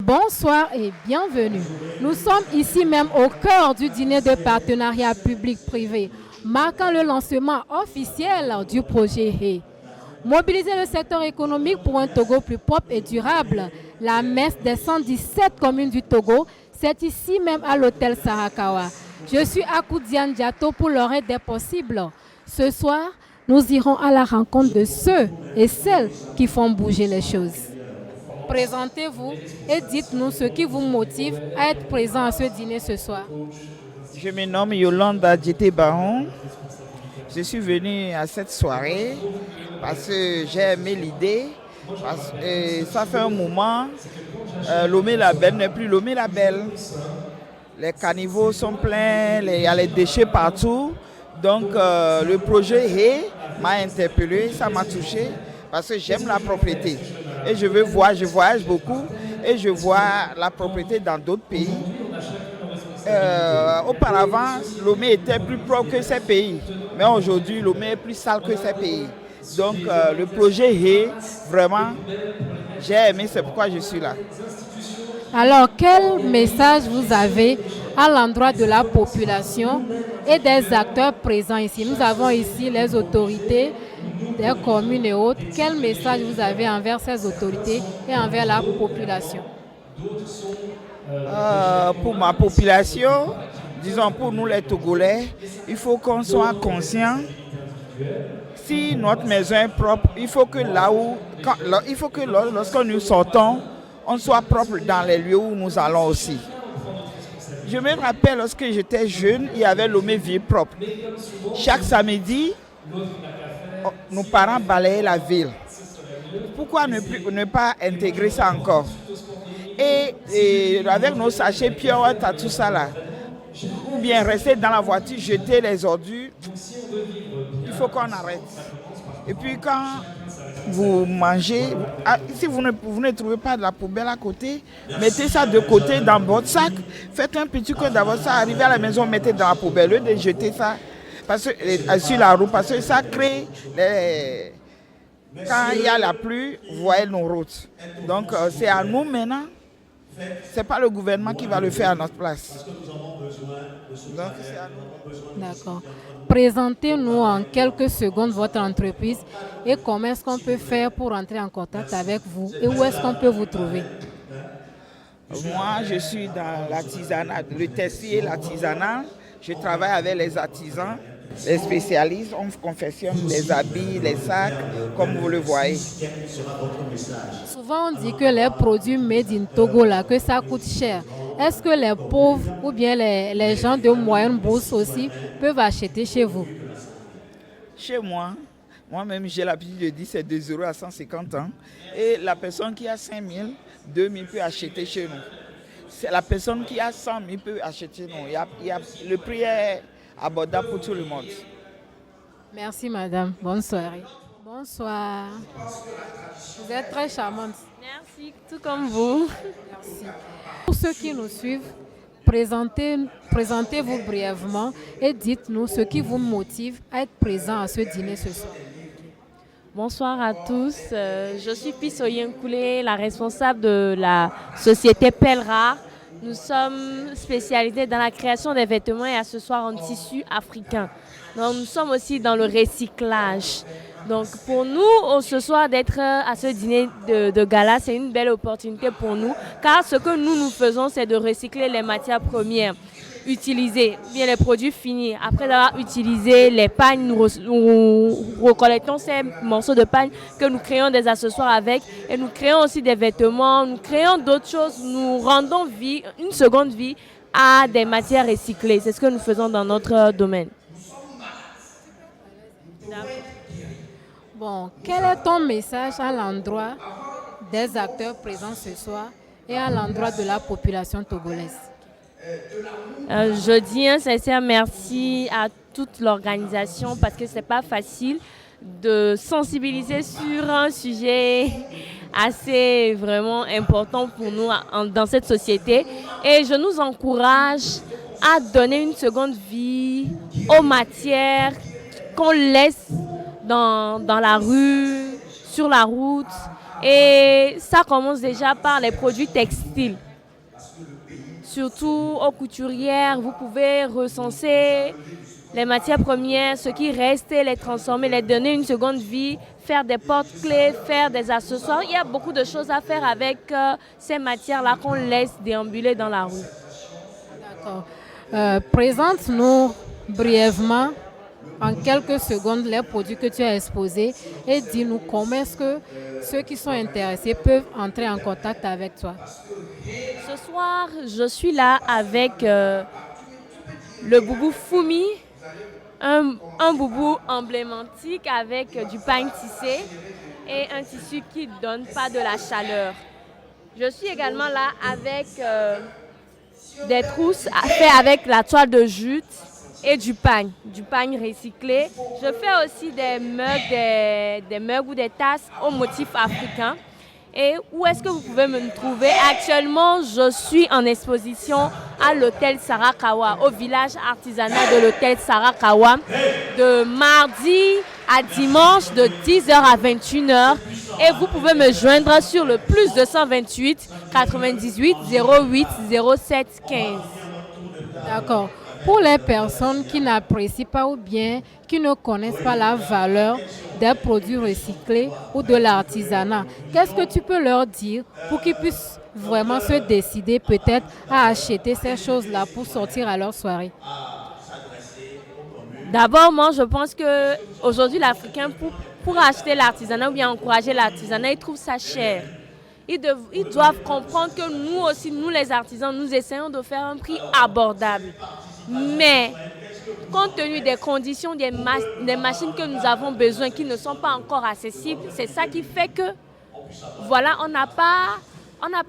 Bonsoir et bienvenue. Nous sommes ici même au cœur du dîner de partenariat public-privé, marquant le lancement officiel du projet HEY. Mobiliser le secteur économique pour un Togo plus propre et durable. La messe des 117 communes du Togo, c'est ici même à l'hôtel Sarakawa. Je suis à Koudiane Diato pour l'oreille des possibles. Ce soir, nous irons à la rencontre de ceux et celles qui font bouger les choses. Présentez-vous et dites-nous ce qui vous motive à être présent à ce dîner ce soir. Je me nomme Yolanda Djité Baron. Je suis venue à cette soirée parce que j'ai aimé l'idée. Parce que ça fait un moment, Lomé-la-Belle n'est plus Lomé-la-Belle. Les caniveaux sont pleins, il y a les déchets partout. Donc le projet HEY m'a interpellé, ça m'a touché parce que j'aime la propriété. Et je voyage beaucoup et je vois la propriété dans d'autres pays. Auparavant, Lomé était plus propre que ces pays. Mais aujourd'hui, Lomé est plus sale que ces pays. Donc le projet HEY, vraiment, j'ai aimé, c'est pourquoi je suis là. Alors, quel message vous avez à l'endroit de la population et des acteurs présents ici? Nous avons ici les autorités des communes et autres. Quel message vous avez envers ces autorités et envers la population? Pour ma population, disons pour nous les Togolais, il faut qu'on soit conscient. Si notre maison est propre, il faut que lorsque nous sortons, on soit propre dans les lieux où nous allons aussi. Je me rappelle lorsque j'étais jeune, il y avait Lomé Ville propre. Chaque samedi, nos parents balayaient la ville. Pourquoi ne pas intégrer ça encore? Et avec nos sachets Pure Water, tout ça là, ou bien rester dans la voiture, jeter les ordures, il faut qu'on arrête. Et puis quand vous mangez, si vous ne trouvez pas de la poubelle à côté, mettez ça de côté dans votre sac, faites un petit coin dans votre sac, arrivez à la maison, mettez dans la poubelle, au lieu de jeter ça sur la route, parce que ça crée quand il y a la pluie, vous voyez nos routes. Donc c'est à nous maintenant. Ce n'est pas le gouvernement qui va le faire à notre place. Donc, c'est à nous. D'accord. Présentez-nous en quelques secondes votre entreprise et comment est-ce qu'on peut faire pour entrer en contact avec vous et où est-ce qu'on peut vous trouver? Moi, je suis dans l'artisanat, le textile et l'artisanat. Je travaille avec les artisans, les spécialistes. On confectionne les habits, les sacs, comme vous le voyez. Souvent, on dit que les produits made in Togo, là, que ça coûte cher. Est-ce que les pauvres ou bien les gens de moyenne bourse aussi peuvent acheter chez vous? Chez moi-même, j'ai l'habitude de dire c'est 2 euros à 150 ans. Et la personne qui a 5 000, 2 000 peut acheter chez nous. C'est la personne qui a 100 000 peut acheter chez nous. Le prix est abordable pour tout le monde. Merci madame, bonne soirée. Bonsoir. Vous êtes très charmante. Merci, tout comme vous. Merci. Pour ceux qui nous suivent, présentez-vous brièvement et dites-nous ce qui vous motive à être présent à ce dîner ce soir. Bonsoir à tous. Je suis Pisoyen Koulé, la responsable de la société Pelra. Nous sommes spécialisés dans la création des vêtements et accessoires en tissu africain. Donc, nous sommes aussi dans le recyclage. Donc pour nous, ce soir d'être à ce dîner de gala, c'est une belle opportunité pour nous. Car ce que nous faisons, c'est de recycler les matières premières utilisées, bien les produits finis. Après avoir utilisé les pagnes, nous recollectons ces morceaux de pagne que nous créons des accessoires avec. Et nous créons aussi des vêtements, nous créons d'autres choses. Nous rendons une seconde vie à des matières recyclées. C'est ce que nous faisons dans notre domaine. Bon, quel est ton message à l'endroit des acteurs présents ce soir et à l'endroit de la population togolaise? Je dis un sincère merci à toute l'organisation parce que ce n'est pas facile de sensibiliser sur un sujet assez vraiment important pour nous dans cette société. Et je nous encourage à donner une seconde vie aux matières qu'on laisse dans la rue, sur la route, Et ça commence déjà par les produits textiles. Surtout aux couturières, vous pouvez recenser les matières premières, ce qui reste, les transformer, les donner une seconde vie, faire des porte-clés, faire des accessoires. Il y a beaucoup de choses à faire avec ces matières-là qu'on laisse déambuler dans la rue. D'accord. Présente-nous brièvement, en quelques secondes, les produits que tu as exposés et dis-nous comment est-ce que ceux qui sont intéressés peuvent entrer en contact avec toi. Ce soir, je suis là avec le boubou Fumi, un boubou emblématique avec du pain tissé et un tissu qui ne donne pas de la chaleur. Je suis également là avec des trousses faites avec la toile de jute et du pagne recyclé. Je fais aussi des mugs ou des tasses au motif africain. Et où est-ce que vous pouvez me trouver? Actuellement, je suis en exposition à l'hôtel Sarakawa, au village artisanal de l'hôtel Sarakawa, de mardi à dimanche de 10h à 21h. Et vous pouvez me joindre sur le plus 228 98 08 07 15. D'accord. Pour les personnes qui n'apprécient pas ou bien qui ne connaissent pas la valeur des produits recyclés ou de l'artisanat, qu'est-ce que tu peux leur dire pour qu'ils puissent vraiment se décider peut-être à acheter ces choses-là pour sortir à leur soirée? D'abord, moi, je pense qu'aujourd'hui, l'Africain, pour acheter l'artisanat ou bien encourager l'artisanat, il trouve ça cher. Ils doivent comprendre que nous aussi, nous les artisans, nous essayons de faire un prix abordable. Mais, compte tenu des conditions, des machines que nous avons besoin qui ne sont pas encore accessibles, c'est ça qui fait que, voilà, on n'a pas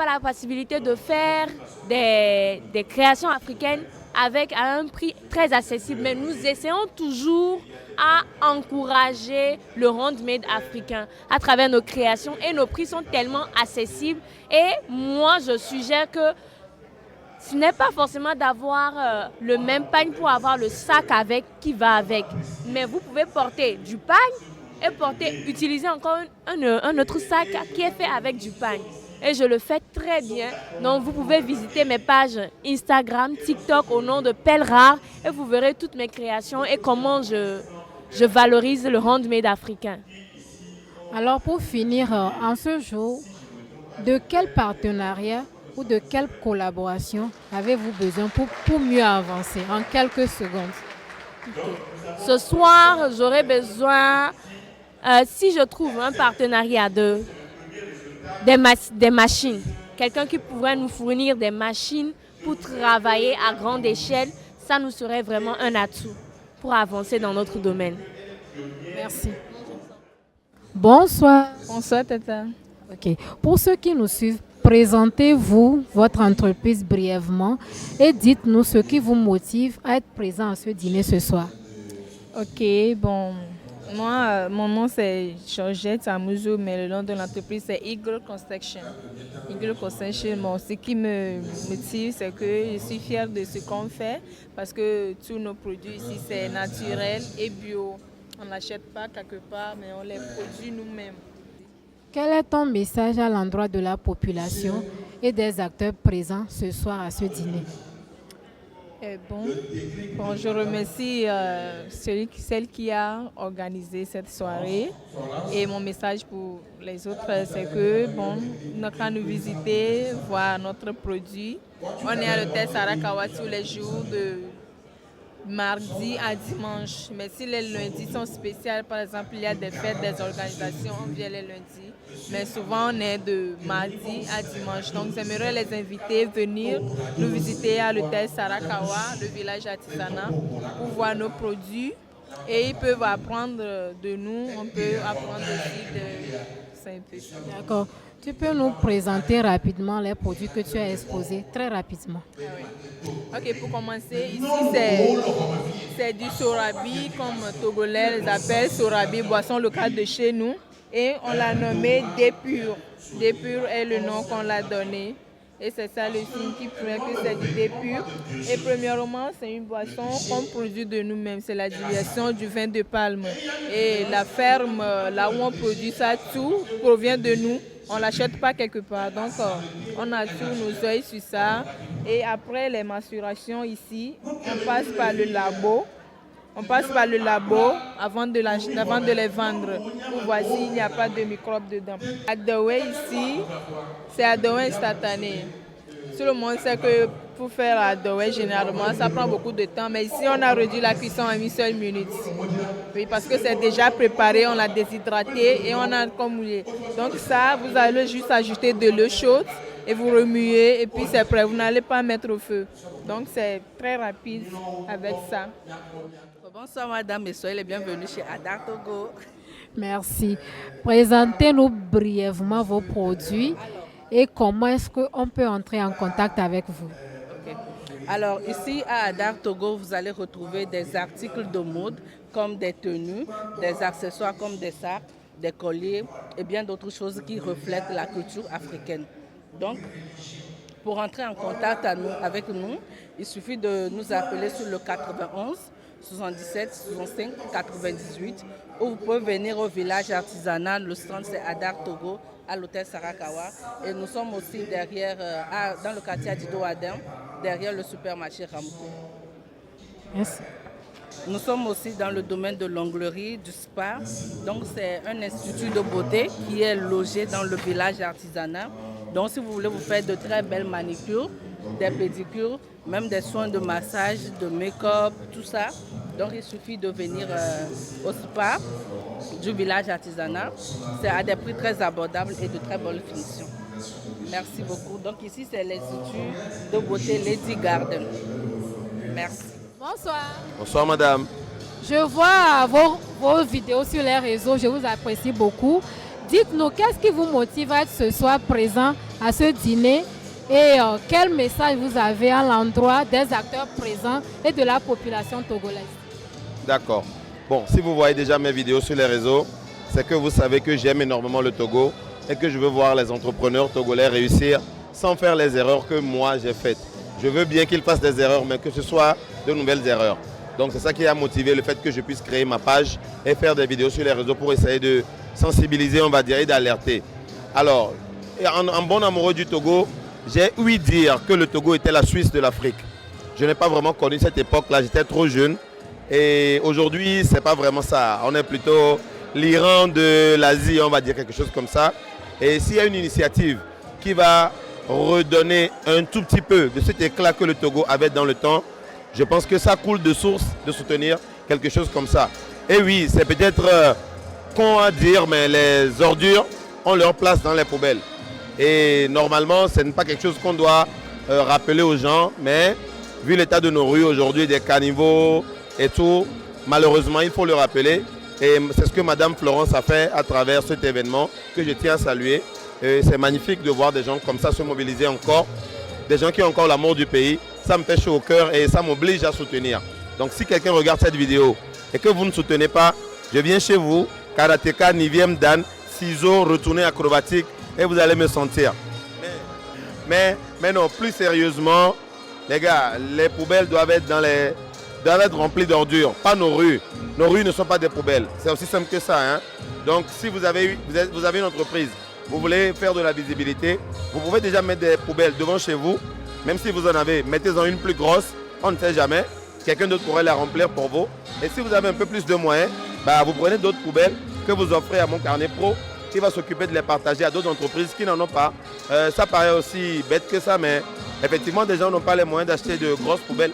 la possibilité de faire des créations africaines à un prix très accessible. Mais nous essayons toujours à encourager le handmade africain à travers nos créations et nos prix sont tellement accessibles. Et moi, je suggère que ce n'est pas forcément d'avoir le même pagne pour avoir le sac qui va avec. Mais vous pouvez porter du pagne et utiliser encore un autre sac qui est fait avec du pagne. Et je le fais très bien. Donc vous pouvez visiter mes pages Instagram, TikTok au nom de Pelle Rare et vous verrez toutes mes créations et comment je valorise le handmade africain. Alors pour finir, en ce jour, de quel partenariat ou de quelle collaboration avez-vous besoin pour mieux avancer en quelques secondes? Okay. Ce soir, j'aurais besoin, si je trouve un partenariat des machines, quelqu'un qui pourrait nous fournir des machines pour travailler à grande échelle, ça nous serait vraiment un atout pour avancer dans notre domaine. Merci. Bonsoir. Bonsoir, Tata. Ok. Pour ceux qui nous suivent, présentez-vous votre entreprise brièvement et dites-nous ce qui vous motive à être présent à ce dîner ce soir. Ok, bon, moi, mon nom c'est Georgette Amuzo, mais le nom de l'entreprise c'est Eagle Construction. Eagle Construction, bon, ce qui me motive, c'est que je suis fière de ce qu'on fait parce que tous nos produits ici c'est naturel et bio. On n'achète pas quelque part, mais on les produit nous-mêmes. Quel est ton message à l'endroit de la population et des acteurs présents ce soir à ce dîner? Bon, je remercie celle qui a organisé cette soirée. Et mon message pour les autres, c'est que, bon, quand nous visiter, voir notre produit. On est à l'hôtel Sarakawa tous les jours de mardi à dimanche. Mais si les lundis sont spéciaux, par exemple, il y a des fêtes, des organisations, on vient les lundis. Mais souvent, on est de mardi à dimanche. Donc, j'aimerais les inviter à venir nous visiter à l'hôtel Sarakawa, le village artisanal, pour voir nos produits. Et ils peuvent apprendre de nous. On peut apprendre aussi de... C'est un peu ça. D'accord. Tu peux nous présenter rapidement les produits que tu as exposés, très rapidement. Ah oui. Ok, pour commencer, ici c'est du sorabi, comme Togolais les appellent, sorabi, boisson locale de chez nous. Et on l'a nommé Dépur. Dépur est le nom qu'on l'a donné. Et c'est ça le signe qui prouve que c'est du Dépur. Et premièrement, c'est une boisson qu'on produit de nous-mêmes. C'est la distillation du vin de palme. Et la ferme, là où on produit ça, tout provient de nous. On ne l'achète pas quelque part. Donc, on a tous nos yeux sur ça. Et après les mensurations ici, on passe par le labo. Avant de les vendre. Vous voici, il n'y a pas de microbes dedans. Adoway ici, c'est Adoway instantané. Tout le monde sait que pour faire Adoway, généralement, ça prend beaucoup de temps. Mais ici, on a réduit la cuisson en une seule minute. Oui, parce que c'est déjà préparé, on l'a déshydraté et on a commoulé. Donc ça, vous allez juste ajouter de l'eau chaude et vous remuez et puis c'est prêt. Vous n'allez pas mettre au feu. Donc c'est très rapide avec ça. Bonsoir madame et soyez les bienvenus chez Adar Togo. Merci. Présentez-nous brièvement vos produits et comment est-ce qu'on peut entrer en contact avec vous. Okay. Alors ici à Adar Togo, vous allez retrouver des articles de mode comme des tenues, des accessoires comme des sacs, des colliers et bien d'autres choses qui reflètent la culture africaine. Donc, pour entrer en contact avec nous, il suffit de nous appeler sur le 91 77 65 98 ou vous pouvez venir au village artisanal. Le stand c'est Adar Togo à l'hôtel Sarakawa et nous sommes aussi derrière, dans le quartier Adido Adem, derrière le supermarché Ramco. Merci. Nous sommes aussi dans le domaine de l'onglerie, du spa. Donc c'est un institut de beauté qui est logé dans le village artisanal. Donc si vous voulez vous faire de très belles manicures, des pédicures, même des soins de massage, de make-up, tout ça. Donc il suffit de venir au spa du village artisanal. C'est à des prix très abordables et de très bonnes finitions. Merci beaucoup. Donc ici c'est l'institut de beauté Lady Garden. Merci. Bonsoir. Bonsoir madame. Je vois vos vidéos sur les réseaux, je vous apprécie beaucoup. Dites-nous, qu'est-ce qui vous motive à être ce soir présent à ce dîner et quel message vous avez à l'endroit des acteurs présents et de la population togolaise? D'accord. Bon, si vous voyez déjà mes vidéos sur les réseaux, c'est que vous savez que j'aime énormément le Togo et que je veux voir les entrepreneurs togolais réussir sans faire les erreurs que moi j'ai faites. Je veux bien qu'ils fassent des erreurs, mais que ce soit de nouvelles erreurs. Donc c'est ça qui a motivé le fait que je puisse créer ma page et faire des vidéos sur les réseaux pour essayer de sensibiliser, on va dire, et d'alerter. Alors, en bon amoureux du Togo, j'ai ouï dire que le Togo était la Suisse de l'Afrique. Je n'ai pas vraiment connu cette époque-là, j'étais trop jeune. Et aujourd'hui, ce n'est pas vraiment ça. On est plutôt l'Iran de l'Asie, on va dire quelque chose comme ça. Et s'il y a une initiative qui va redonner un tout petit peu de cet éclat que le Togo avait dans le temps, je pense que ça coule de source de soutenir quelque chose comme ça. Et oui, c'est peut-être con à dire, mais les ordures ont leur place dans les poubelles. Et normalement, ce n'est pas quelque chose qu'on doit rappeler aux gens, mais vu l'état de nos rues aujourd'hui, des caniveaux et tout, malheureusement, il faut le rappeler. Et c'est ce que Madame Florence a fait à travers cet événement que je tiens à saluer. C'est magnifique de voir des gens comme ça se mobiliser encore, des gens qui ont encore l'amour du pays. Ça me fait chaud au cœur et ça m'oblige à soutenir. Donc si quelqu'un regarde cette vidéo et que vous ne soutenez pas, je viens chez vous, karatéka, 9e dan, ciseaux, retourner acrobatique et vous allez me sentir. Mais non, plus sérieusement, les gars, les poubelles doivent être remplies d'ordures, pas nos rues. Nos rues ne sont pas des poubelles. C'est aussi simple que ça. Hein? Donc si vous avez une entreprise, vous voulez faire de la visibilité, vous pouvez déjà mettre des poubelles devant chez vous. Même si vous en avez, mettez-en une plus grosse, on ne sait jamais. Quelqu'un d'autre pourrait la remplir pour vous. Et si vous avez un peu plus de moyens, vous prenez d'autres poubelles que vous offrez à mon carnet pro qui va s'occuper de les partager à d'autres entreprises qui n'en ont pas. Ça paraît aussi bête que ça, mais effectivement, des gens n'ont pas les moyens d'acheter de grosses poubelles.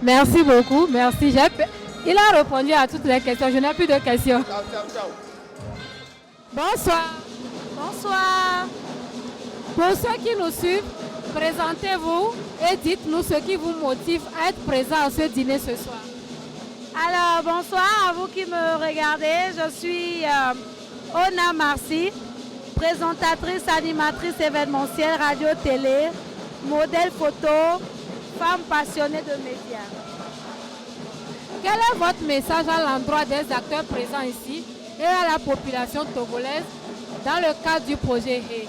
Merci beaucoup, merci. Il a répondu à toutes les questions, je n'ai plus de questions. Ciao, ciao, ciao. Bonsoir. Bonsoir. Pour ceux qui nous suivent, présentez-vous et dites-nous ce qui vous motive à être présent à ce dîner ce soir. Alors, bonsoir à vous qui me regardez. Je suis Ona Marcy, présentatrice, animatrice événementielle, radio-télé, modèle photo, femme passionnée de médias. Quel est votre message à l'endroit des acteurs présents ici et à la population togolaise dans le cadre du projet Hey?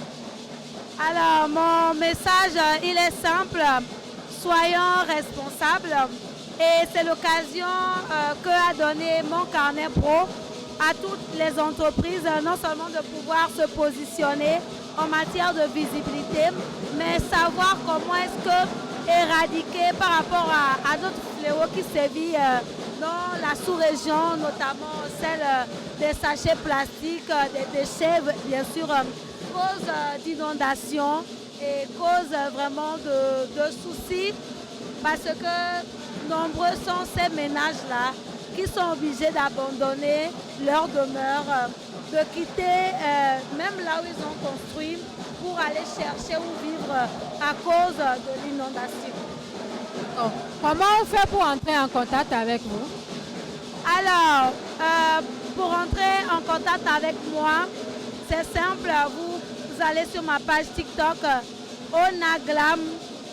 Alors, mon message, il est simple. Soyons responsables. Et c'est l'occasion que a donné mon carnet pro à toutes les entreprises, non seulement de pouvoir se positionner en matière de visibilité, mais savoir comment est-ce que éradiquer par rapport à d'autres fléaux qui sévissent dans la sous-région, notamment celle des sachets plastiques, des déchets, bien sûr, cause d'inondation et cause vraiment de soucis, parce que nombreux sont ces ménages-là qui sont obligés d'abandonner leur demeure, de quitter même là où ils ont construit pour aller chercher ou vivre à cause de l'inondation. Comment on fait pour entrer en contact avec vous? Alors, pour entrer en contact avec moi, c'est simple, vous allez sur ma page TikTok, Onaglam,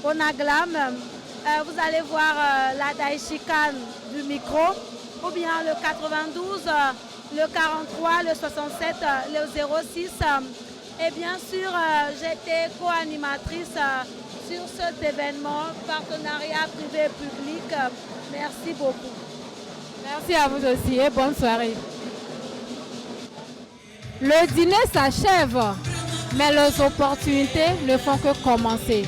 vous allez voir la Daishikan du micro, ou bien le 92, le 43, le 67, le 06. Et bien sûr, j'étais co-animatrice sur cet événement, partenariat privé-public. Merci beaucoup. Merci à vous aussi et bonne soirée. Le dîner s'achève, mais les opportunités ne font que commencer.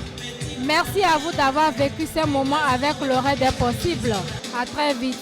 Merci à vous d'avoir vécu ces moments avec l'oreille des possibles. À très vite.